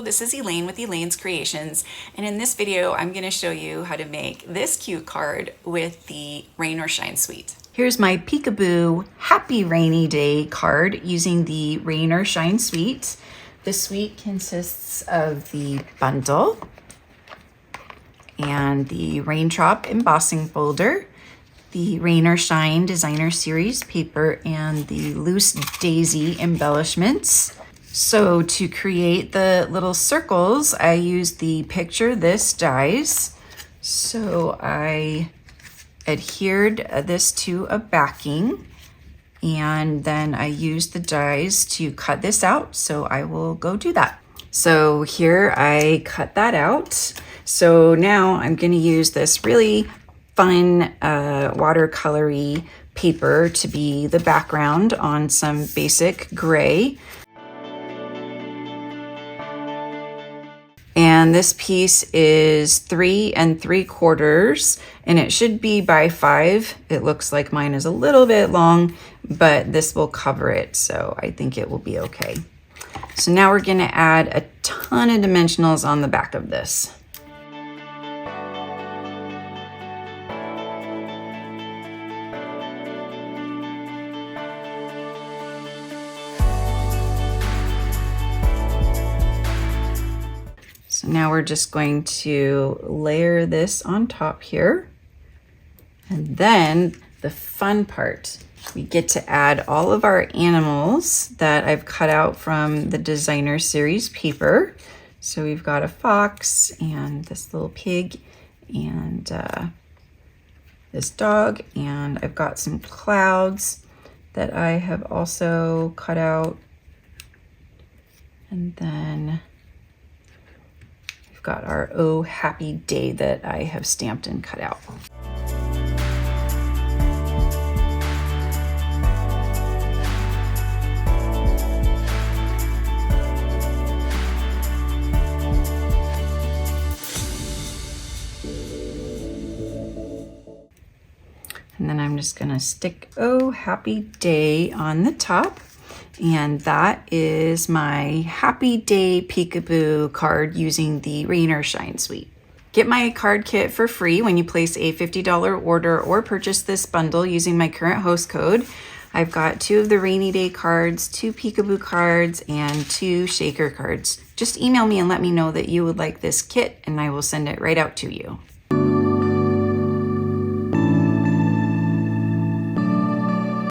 this is Elaine with Elaine's Creations, and in this video I'm going to show you how to make this cute card with the Rain or Shine suite. Here's my Peekaboo Happy Rainy Day card using the Rain or Shine suite. The suite consists of the bundle and the Raindrop embossing folder, the Rain or Shine Designer Series paper, and the Loose Daisy embellishments. So to create the little circles, I used the Picture This dies. So I adhered this to a backing, and then I used the dies to cut this out. So I will go do that. So here I cut that out. So now I'm going to use this really fun watercolory paper to be the background on some basic gray. And this piece is 3 3/4, and it should be by 5. It looks like mine is a little bit long, but this will cover it, so I think it will be okay. So now we're going to add a ton of dimensionals on the back of this. So now we're just going to layer this on top here. And then the fun part, we get to add all of our animals that I've cut out from the Designer Series paper. So we've got a fox and this little pig and this dog, and I've got some clouds that I have also cut out. And then got our Oh Happy Day that I have stamped and cut out. And then I'm just gonna stick Oh Happy Day on the top. And that is my Happy Day Peekaboo card using the Rain or Shine suite. Get my card kit for free when you place a $50 order or purchase this bundle using my current host code. I've got 2 of the Rainy Day cards, 2 Peekaboo cards, and 2 shaker cards. Just email me and let me know that you would like this kit, and I will send it right out to you.